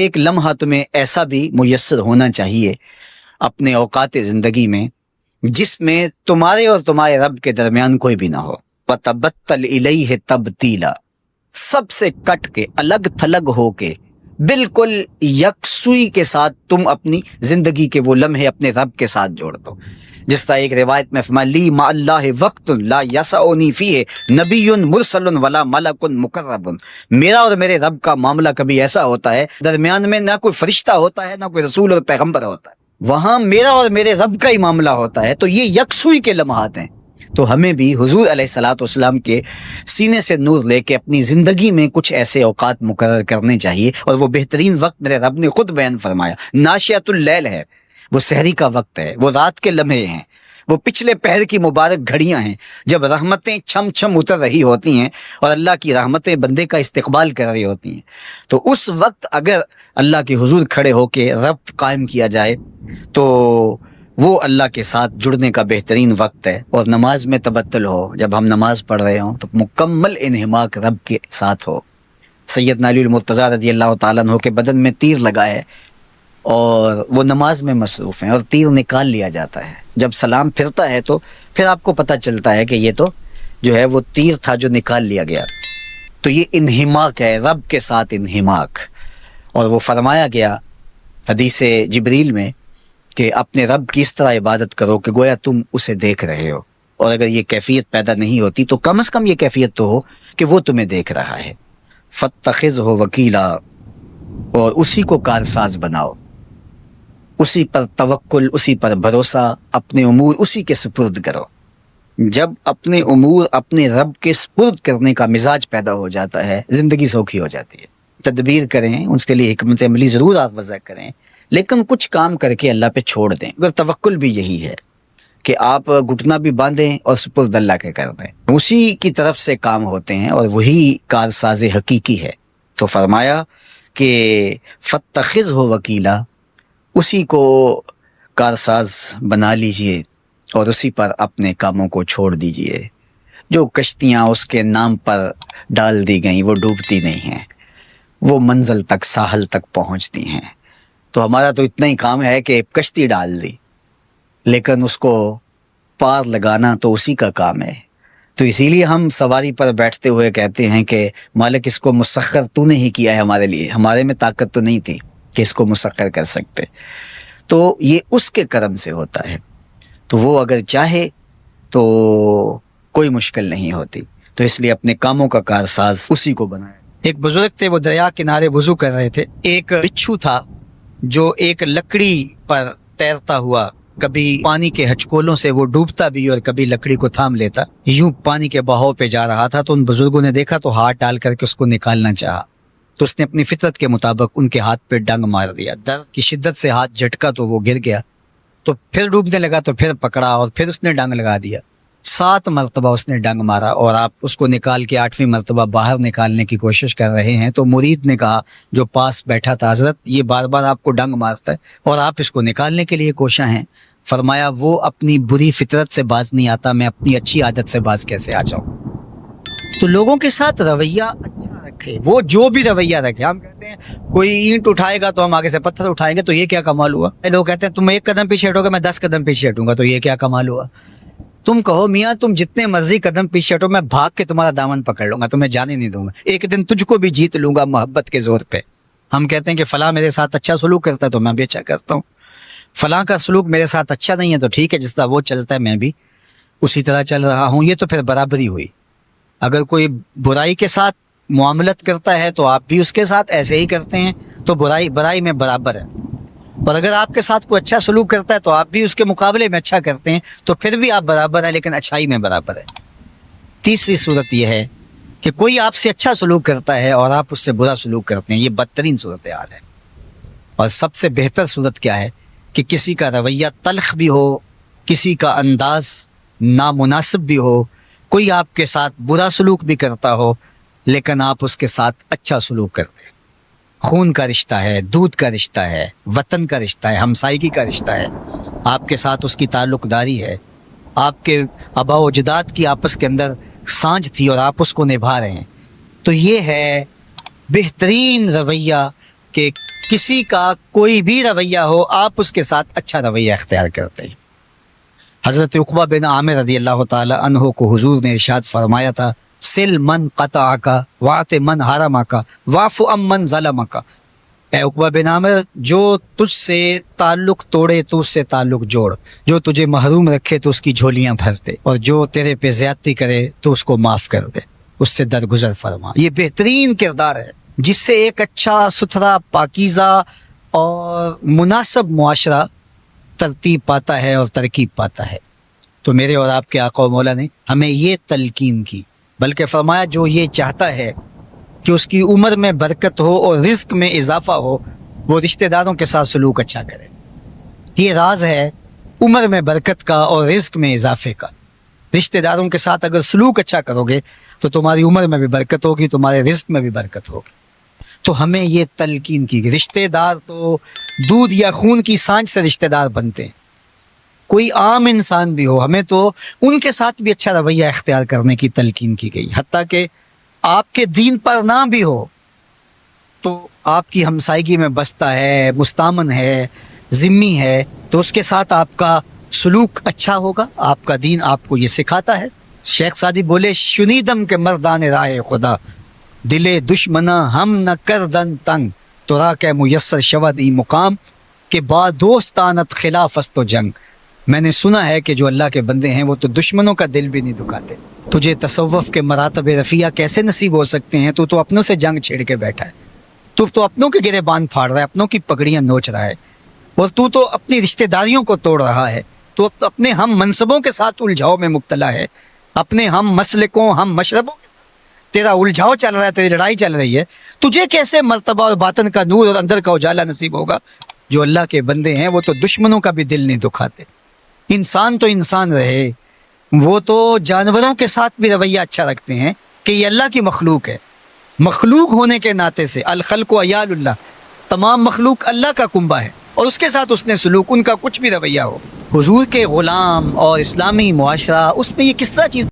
ایک لمحہ تمہیں ایسا بھی میسر ہونا چاہیے اپنے اوقات زندگی میں جس میں تمہارے اور تمہارے رب کے درمیان کوئی بھی نہ ہو. وَتَبَتَّلْ إِلَيْهِ تَبْتِيلًا، سب سے کٹ کے الگ تھلگ ہو کے بالکل یکسوئی کے ساتھ تم اپنی زندگی کے وہ لمحے اپنے رب کے ساتھ جوڑ دو. جس طرح ایک روایت میں فرمایا لی مع اللہ وقت لا یسعنی فیہ نبی مرسل ولا ملک مقرب، میرا اور میرے رب کا معاملہ کبھی ایسا ہوتا ہے درمیان میں نہ کوئی فرشتہ ہوتا ہے نہ کوئی رسول اور پیغمبر ہوتا ہے، وہاں میرا اور میرے رب کا ہی معاملہ ہوتا ہے. تو یہ یکسوئی کے لمحات ہیں. تو ہمیں بھی حضور علیہ الصلوۃ والسلام کے سینے سے نور لے کے اپنی زندگی میں کچھ ایسے اوقات مقرر کرنے چاہیے. اور وہ بہترین وقت میرے رب نے خود بیان فرمایا، ناشیۃ اللیل ہے، وہ سحری کا وقت ہے، وہ رات کے لمحے ہیں، وہ پچھلے پہر کی مبارک گھڑیاں ہیں جب رحمتیں چھم چھم اتر رہی ہوتی ہیں اور اللہ کی رحمتیں بندے کا استقبال کر رہی ہوتی ہیں. تو اس وقت اگر اللہ کے حضور کھڑے ہو کے ربط قائم کیا جائے تو وہ اللہ کے ساتھ جڑنے کا بہترین وقت ہے. اور نماز میں تبتل ہو، جب ہم نماز پڑھ رہے ہوں تو مکمل انہماک رب کے ساتھ ہو. سیدنا علی المرتضیٰ رضی اللہ تعالیٰ عنہ کے بدن میں تیر لگا ہے اور وہ نماز میں مصروف ہیں اور تیر نکال لیا جاتا ہے. جب سلام پھرتا ہے تو پھر آپ کو پتہ چلتا ہے کہ یہ تو جو ہے وہ تیر تھا جو نکال لیا گیا. تو یہ انہماک ہے، رب کے ساتھ انہماک. اور وہ فرمایا گیا حدیث جبریل میں کہ اپنے رب کی اس طرح عبادت کرو کہ گویا تم اسے دیکھ رہے ہو. اور اگر یہ کیفیت پیدا نہیں ہوتی تو کم از کم یہ کیفیت تو ہو کہ وہ تمہیں دیکھ رہا ہے. فاتخذہ وکیلا، اور اسی کو کارساز بناؤ، اسی پر توکل، اسی پر بھروسہ، اپنے امور اسی کے سپرد کرو. جب اپنے امور اپنے رب کے سپرد کرنے کا مزاج پیدا ہو جاتا ہے زندگی سوکھی ہو جاتی ہے. تدبیر کریں، اس کے لیے حکمت عملی ضرور آپ وضع کریں، لیکن کچھ کام کر کے اللہ پہ چھوڑ دیں. اگر توکل بھی یہی ہے کہ آپ گھٹنا بھی باندھیں اور سپرد اللہ کے کر دیں، اسی کی طرف سے کام ہوتے ہیں اور وہی کارساز حقیقی ہے. تو فرمایا کہ فاتخذہ وکیلا، اسی کو کارساز بنا لیجئے اور اسی پر اپنے کاموں کو چھوڑ دیجئے. جو کشتیاں اس کے نام پر ڈال دی گئیں وہ ڈوبتی نہیں ہیں، وہ منزل تک ساحل تک پہنچتی ہیں. تو ہمارا تو اتنا ہی کام ہے کہ کشتی ڈال دی، لیکن اس کو پار لگانا تو اسی کا کام ہے. تو اسی لیے ہم سواری پر بیٹھتے ہوئے کہتے ہیں کہ مالک اس کو مسخر تو نے ہی کیا ہے ہمارے لیے، ہمارے میں طاقت تو نہیں تھی کہ اس کو مسخر کر سکتے. تو یہ اس کے کرم سے ہوتا ہے. تو وہ اگر چاہے تو کوئی مشکل نہیں ہوتی. تو اس لیے اپنے کاموں کا کارساز اسی کو بنائے. ایک بزرگ تھے، وہ دریا کنارے وضو کر رہے تھے. ایک بچھو تھا جو ایک لکڑی پر تیرتا ہوا، کبھی پانی کے ہچکولوں سے وہ ڈوبتا بھی اور کبھی لکڑی کو تھام لیتا، یوں پانی کے بہاؤ پہ جا رہا تھا. تو ان بزرگوں نے دیکھا تو ہاتھ ڈال کر کے اس کو نکالنا چاہا. تو اس نے اپنی فطرت کے مطابق ان کے ہاتھ پہ ڈنگ مار دیا. درد کی شدت سے ہاتھ جھٹکا تو وہ گر گیا. تو پھر ڈوبنے لگا تو پھر پکڑا اور پھر اس نے ڈنگ لگا دیا. 7 مرتبہ اس نے ڈنگ مارا اور آپ اس کو نکال کے 8ویں مرتبہ باہر نکالنے کی کوشش کر رہے ہیں. تو مرید نے کہا جو پاس بیٹھا تھا، حضرت یہ بار بار آپ کو ڈنگ مارتا ہے اور آپ اس کو نکالنے کے لیے کوشاں ہیں. فرمایا وہ اپنی بری فطرت سے باز نہیں آتا، میں اپنی اچھی عادت سے باز کیسے آ جاؤں. تو لوگوں کے ساتھ رویہ اچھا رکھے، وہ جو بھی رویہ رکھے. ہم کہتے ہیں کوئی اینٹ اٹھائے گا تو ہم آگے سے پتھر اٹھائیں گے، تو یہ کیا کمال ہوا. لوگ کہتے ہیں تم 1 قدم پیچھے ہٹو گے میں 10 قدم پیچھے ہٹوں گا، تو یہ کیا کمال ہوا. تم کہو میاں تم جتنے مرضی قدم پیچھے ہٹو، میں بھاگ کے تمہارا دامن پکڑ لوں گا، تمہیں جانے نہیں دوں گا، ایک دن تجھ کو بھی جیت لوں گا محبت کے زور پہ. ہم کہتے ہیں کہ فلاں میرے ساتھ اچھا سلوک کرتا ہے تو میں بھی اچھا کرتا ہوں، فلاں کا سلوک میرے ساتھ اچھا نہیں ہے تو ٹھیک ہے، جس طرح وہ چلتا ہے میں بھی اسی طرح چل رہا ہوں. یہ تو پھر برابری ہوئی. اگر کوئی برائی کے ساتھ معاملت کرتا ہے تو آپ بھی اس کے ساتھ ایسے ہی کرتے ہیں، تو برائی میں برابر ہے. اور اگر آپ کے ساتھ کوئی اچھا سلوک کرتا ہے تو آپ بھی اس کے مقابلے میں اچھا کرتے ہیں، تو پھر بھی آپ برابر ہیں، لیکن اچھائی میں برابر ہے. تیسری صورت یہ ہے کہ کوئی آپ سے اچھا سلوک کرتا ہے اور آپ اس سے برا سلوک کرتے ہیں، یہ بدترین صورتحال ہے. اور سب سے بہتر صورت کیا ہے کہ کسی کا رویہ تلخ بھی ہو، کسی کا انداز نامناسب بھی ہو، کوئی آپ کے ساتھ برا سلوک بھی کرتا ہو لیکن آپ اس کے ساتھ اچھا سلوک کرتے ہیں. خون کا رشتہ ہے، دودھ کا رشتہ ہے، وطن کا رشتہ ہے، ہمسائیگی کا رشتہ ہے، آپ کے ساتھ اس کی تعلق داری ہے، آپ کے آبا و اجداد کی آپس کے اندر سانجھ تھی اور آپ اس کو نبھا رہے ہیں. تو یہ ہے بہترین رویہ کہ کسی کا کوئی بھی رویہ ہو آپ اس کے ساتھ اچھا رویہ اختیار کرتے ہیں۔ حضرت عقبہ بن عامر رضی اللہ تعالی عنہ کو حضور نے ارشاد فرمایا تھا، سل من قطعک واعط من حرمک واعف عن من ظلمک۔ اے عقبہ بن عامر، جو تجھ سے تعلق توڑے تو اس سے تعلق جوڑ، جو تجھے محروم رکھے تو اس کی جھولیاں بھر دے، اور جو تیرے پہ زیادتی کرے تو اس کو معاف کر دے، اس سے درگزر فرما۔ یہ بہترین کردار ہے جس سے ایک اچھا ستھرا پاکیزہ اور مناسب معاشرہ ترتیب پاتا ہے اور ترکیب پاتا ہے۔ تو میرے اور آپ کے آقا و مولا نے ہمیں یہ تلقین کی، بلکہ فرمایا جو یہ چاہتا ہے کہ اس کی عمر میں برکت ہو اور رزق میں اضافہ ہو، وہ رشتہ داروں کے ساتھ سلوک اچھا کرے۔ یہ راز ہے عمر میں برکت کا اور رزق میں اضافے کا۔ رشتہ داروں کے ساتھ اگر سلوک اچھا کرو گے تو تمہاری عمر میں بھی برکت ہوگی، تمہارے رزق میں بھی برکت ہوگی۔ تو ہمیں یہ تلقین کی کہ رشتہ دار تو دودھ یا خون کی سانچ سے رشتہ دار بنتے ہیں، کوئی عام انسان بھی ہو، ہمیں تو ان کے ساتھ بھی اچھا رویہ اختیار کرنے کی تلقین کی گئی۔ حتیٰ کہ آپ کے دین پر نہ بھی ہو تو آپ کی ہمسائیگی میں بستا ہے، مستامن ہے، ذمی ہے، تو اس کے ساتھ آپ کا سلوک اچھا ہوگا۔ آپ کا دین آپ کو یہ سکھاتا ہے۔ شیخ سعدی بولے، شنیدم کے مردان راہ خدا، دلے دشمنا ہم نہ کردن تنگ، تو را کے میسر شود ای مقام کہ با دوستانت خلاف است و جنگ۔ میں نے سنا ہے کہ جو اللہ کے بندے ہیں وہ تو دشمنوں کا دل بھی نہیں دکھاتے۔ تجھے تصوف کے مراتب رفیع کیسے نصیب ہو سکتے ہیں؟ تو اپنوں سے جنگ چھیڑ کے بیٹھا ہے، تو اپنوں کے گریبان پھاڑ رہا ہے، اپنوں کی پگڑیاں نوچ رہا ہے، اور تو اپنی رشتہ داریوں کو توڑ رہا ہے، تو اپنے ہم منصبوں کے ساتھ الجھاؤ میں مبتلا ہے، اپنے ہم مسلکوں ہم مشربوں کے ساتھ تیرا الجھاؤ چل رہا ہے، تیری لڑائی چل رہی ہے۔ تجھے کیسے مرتبہ اور باطن کا نور اور اندر کا اجالا نصیب ہوگا؟ جو اللہ کے بندے ہیں وہ تو دشمنوں کا بھی دل نہیں دکھاتے۔ انسان تو انسان رہے، وہ تو جانوروں کے ساتھ بھی رویہ اچھا رکھتے ہیں کہ یہ اللہ کی مخلوق ہے۔ مخلوق ہونے کے ناطے سے الخلق عیال اللہ، تمام مخلوق اللہ کا کنبہ ہے، اور اس کے ساتھ اس نے سلوک، ان کا کچھ بھی رویہ ہو۔ حضور کے غلام اور اسلامی معاشرہ، اس میں یہ کس طرح چیز